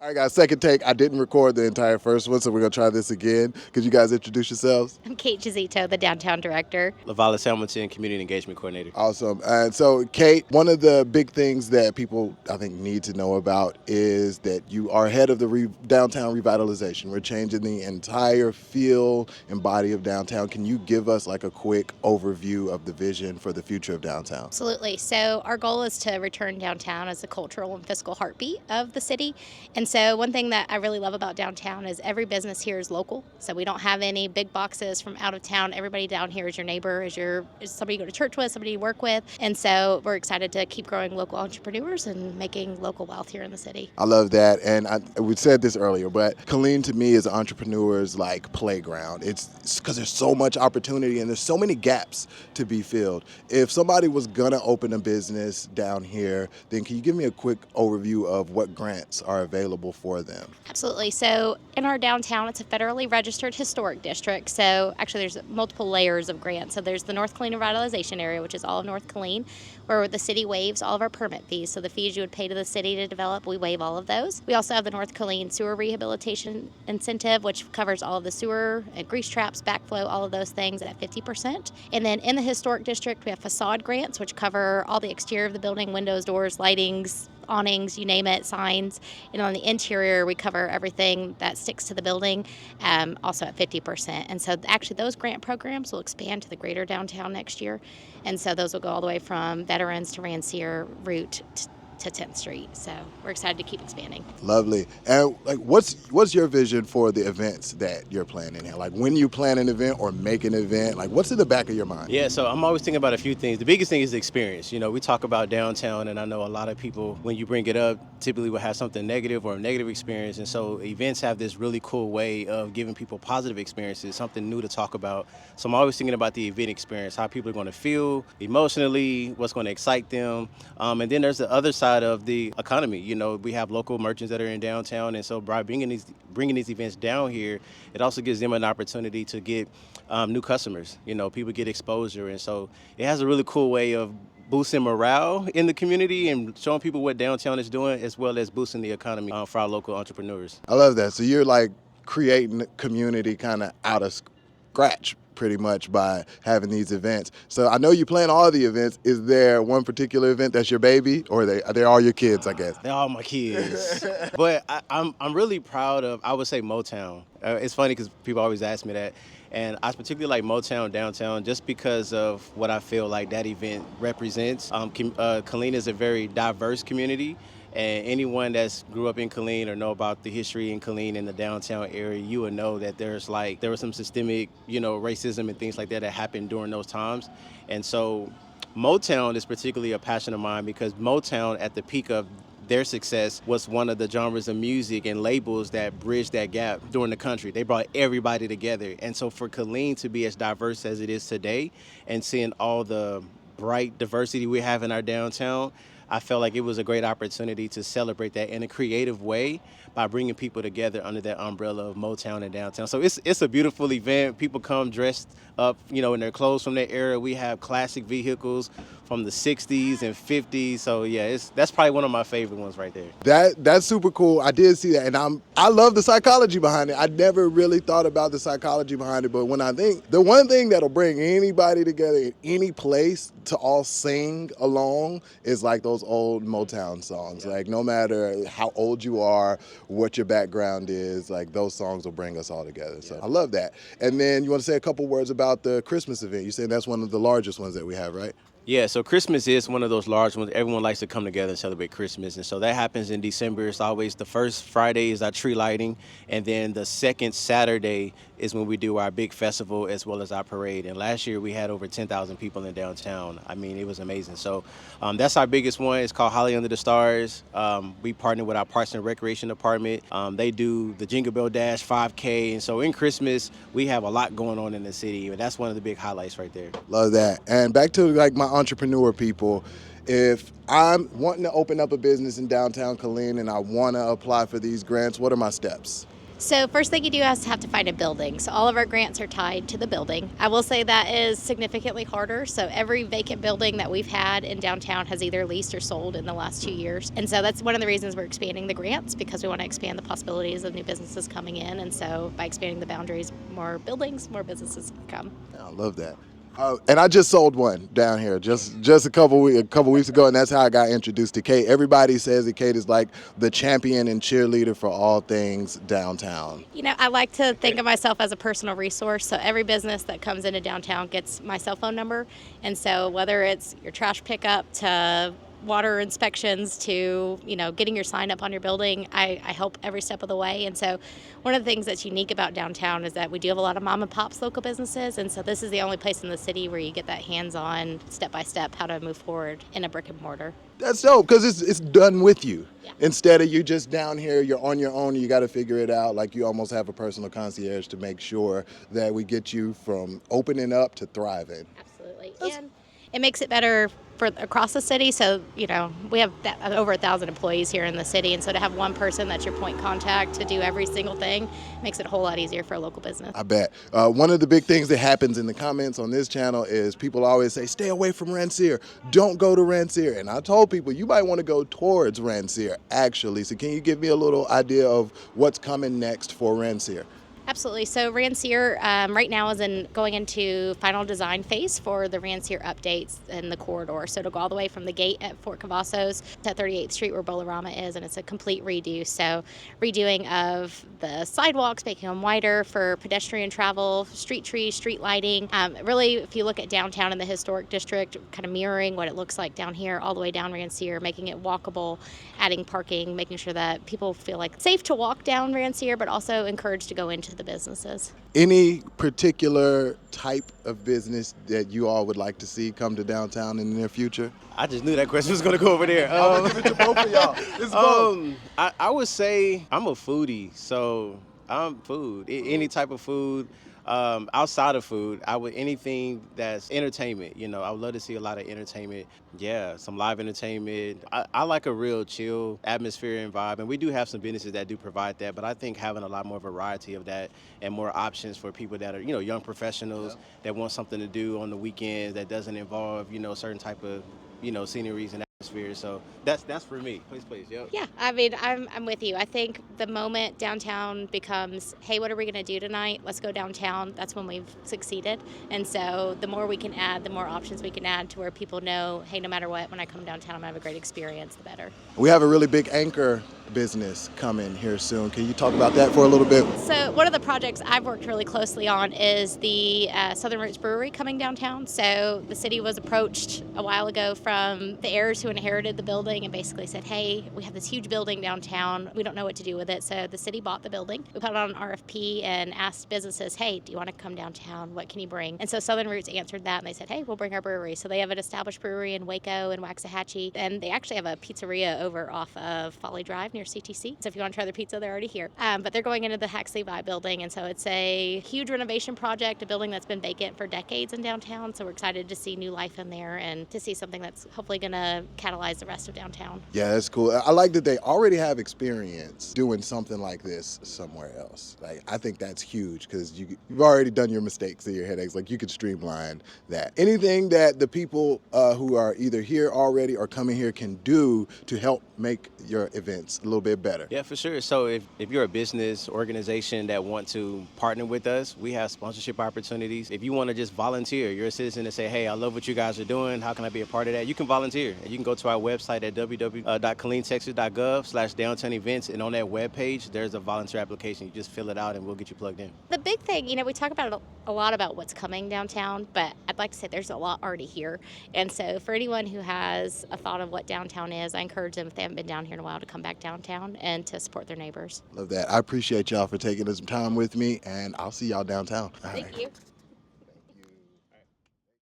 I got a second take. I didn't record the entire first one, so we're going to try this again. Could you guys introduce yourselves? I'm Kate Kizito, the downtown director. Levallois Hamilton, community engagement coordinator. Awesome. And so, Kate, one of the big things that people, I think, need to know about is that you are head of the downtown revitalization. We're changing the entire feel and body of downtown. Can you give us like a quick overview of the vision for the future of downtown? Absolutely. So our goal is to return downtown as a cultural and fiscal heartbeat of the city. And so one thing that I really love about downtown is every business here is local. So we don't have any big boxes from out of town. Everybody down here is your neighbor, is somebody you go to church with, somebody you work with. And so we're excited to keep growing local entrepreneurs and making local wealth here in the city. I love that. And we said this earlier, but Killeen to me is an entrepreneur's like playground. It's because there's so much opportunity and there's so many gaps to be filled. If somebody was going to open a business down here, then can you give me a quick overview of what grants are available for them? Absolutely. So in our downtown, it's a federally registered historic district. So actually there's multiple layers of grants. So there's the North Killeen Revitalization area, which is all of North Killeen, where the city waives all of our permit fees. So the fees you would pay to the city to develop, we waive all of those. We also have the North Killeen Sewer Rehabilitation Incentive, which covers all of the sewer and grease traps, backflow, all of those things at 50%. And then in the historic district, we have facade grants, which cover all the exterior of the building, windows, doors, lightings, awnings, you name it, signs. And on the interior, we cover everything that sticks to the building, also at 50%. And so actually those grant programs will expand to the greater downtown next year. And so those will go all the way from veterans to Rancier route to 10th Street. So we're excited to keep expanding. Lovely. And like, what's your vision for the events that you're planning here? Like when you plan an event or make an event, like what's in the back of your mind? Yeah, so I'm always thinking about a few things. The biggest thing is the experience. You know, we talk about downtown, and I know a lot of people, when you bring it up, typically will have something negative or a negative experience. And so events have this really cool way of giving people positive experiences, something new to talk about. So I'm always thinking about the event experience, how people are going to feel emotionally, what's going to excite them. And then there's the other side of the economy. You know, we have local merchants that are in downtown, and so by bringing these events down here, it also gives them an opportunity to get new customers. You know, people get exposure, and so it has a really cool way of boosting morale in the community and showing people what downtown is doing, as well as boosting the economy for our local entrepreneurs. I love that. So you're like creating community kind of out of scratch pretty much by having these events. So I know you plan all the events. Is there one particular event that's your baby, or they're all your kids, I guess? They're all my kids. But I'm really proud of, I would say, Motown. It's funny because people always ask me that. And I particularly like Motown downtown just because of what I feel like that event represents. Killeen is a very diverse community. And anyone that's grew up in Killeen or know about the history in Killeen in the downtown area, you would know that there was some systemic, racism and things like that happened during those times. And so Motown is particularly a passion of mine because Motown, at the peak of their success, was one of the genres of music and labels that bridged that gap during the country. They brought everybody together. And so for Killeen to be as diverse as it is today and seeing all the bright diversity we have in our downtown, I felt like it was a great opportunity to celebrate that in a creative way by bringing people together under that umbrella of Motown and downtown. So it's a beautiful event. People come dressed up, in their clothes from that era. We have classic vehicles from the 60s and 50s. So yeah, that's probably one of my favorite ones right there. That's super cool. I did see that, and I love the psychology behind it. I never really thought about the psychology behind it, but when I think the one thing that'll bring anybody together in any place to all sing along is like those old Motown songs. Yeah. Like no matter how old you are, what your background is, like those songs will bring us all together. Yeah. So I love that. And then you want to say a couple words about the Christmas event. You said that's one of the largest ones that we have, right? Yeah, so Christmas is one of those large ones. Everyone likes to come together and celebrate Christmas. And so that happens in December. It's always the first Friday is our tree lighting. And then the second Saturday is when we do our big festival as well as our parade. And last year we had over 10,000 people in downtown. I mean, it was amazing. So that's our biggest one. It's called Holly Under the Stars. We partner with our Parks and Recreation Department. They do the Jingle Bell Dash 5K. And so in Christmas, we have a lot going on in the city. And that's one of the big highlights right there. Love that. And back to like my entrepreneur people, if I'm wanting to open up a business in downtown Killeen and I want to apply for these grants, what are my steps? So first thing you do is have to find a building. So all of our grants are tied to the building. I will say that is significantly harder. So every vacant building that we've had in downtown has either leased or sold in the last 2 years. And so that's one of the reasons we're expanding the grants, because we want to expand the possibilities of new businesses coming in. And so by expanding the boundaries, more buildings, more businesses can come. I love that. And I just sold one down here just a couple weeks ago, and that's how I got introduced to Kate. Everybody says that Kate is like the champion and cheerleader for all things downtown. You know, I like to think of myself as a personal resource. So every business that comes into downtown gets my cell phone number. And so whether it's your trash pickup to water inspections to, getting your sign up on your building, I help every step of the way. And so one of the things that's unique about downtown is that we do have a lot of mom and pops local businesses. And so this is the only place in the city where you get that hands-on, step-by-step, how to move forward in a brick and mortar. That's dope, because it's done with you. Yeah. Instead of you just down here, you're on your own, you got to figure it out. Like, you almost have a personal concierge to make sure that we get you from opening up to thriving. Absolutely. And it makes it better for across the city. So, we have over 1,000 employees here in the city. And so to have one person that's your point contact to do every single thing makes it a whole lot easier for a local business. I bet. One of the big things that happens in the comments on this channel is people always say, stay away from Rancier. Don't go to Rancier. And I told people, you might want to go towards Rancier, actually. So can you give me a little idea of what's coming next for Rancier? Absolutely. So Rancier right now is going into final design phase for the Rancier updates in the corridor. So it'll go all the way from the gate at Fort Cavazos to 38th Street where Bolorama is, and it's a complete redo. So redoing of the sidewalks, making them wider for pedestrian travel, street trees, street lighting. Really, if you look at downtown in the historic district, kind of mirroring what it looks like down here all the way down Rancier, making it walkable, adding parking, making sure that people feel like safe to walk down Rancier, but also encouraged to go into the businesses. Any particular type of business that you all would like to see come to downtown in the near future? I just knew that question was going to go over there. I'm gonna give it to both of y'all. It's both. I would say I'm a foodie, so I'm food. Any type of food. Outside of food, anything that's entertainment. I would love to see a lot of entertainment. Yeah, some live entertainment. I like a real chill atmosphere and vibe, and we do have some businesses that do provide that. But I think having a lot more variety of that and more options for people that are, young professionals that want something to do on the weekends that doesn't involve, certain type of, sceneries and atmosphere. So that's for me. Please, yep. Yeah, I mean, I'm with you. I think the moment downtown becomes, hey, what are we going to do tonight? Let's go downtown. That's when we've succeeded. And so the more we can add, the more options we can add to where people know, hey, no matter what, when I come downtown, I'm going to have a great experience, the better. We have a really big anchor business coming here soon. Can you talk about that for a little bit? So one of the projects I've worked really closely on is the Southern Roots Brewery coming downtown. So the city was approached a while ago from the heirs who inherited the building and basically said, hey, we have this huge building downtown. We don't know what to do with it. So the city bought the building. We put it on an RFP and asked businesses, hey, do you want to come downtown? What can you bring? And so Southern Roots answered that, and they said, hey, we'll bring our brewery. So they have an established brewery in Waco and Waxahachie, and they actually have a pizzeria over off of Folly Drive near CTC. So if you want to try their pizza, they're already here. But they're going into the Haxley Vibe building, and so it's a huge renovation project, a building that's been vacant for decades in downtown. So we're excited to see new life in there and to see something that's hopefully going to catalyze the rest of downtown. Yeah, that's cool. I like that they already have experience doing something like this somewhere else. Like, I think that's huge because you've already done your mistakes and your headaches. Like, you could streamline that. Anything that the people who are either here already or coming here can do to help make your events a little bit better. Yeah, for sure. So if you're a business organization that want to partner with us, we have sponsorship opportunities. If you want to just volunteer, you're a citizen and say, hey, I love what you guys are doing. How can I be a part of that? You can volunteer. And you can go to our website at www.killeentexas.gov/downtown events. And on that webpage, there's a volunteer application. You just fill it out and we'll get you plugged in. The big thing, we talk about a lot about what's coming downtown, but I'd like to say there's a lot already here. And so for anyone who has a thought of what downtown is, I encourage them, if they haven't been down here in a while, to come back downtown and to support their neighbors. Love that. I appreciate y'all for taking this time with me, and I'll see y'all downtown. Thank you.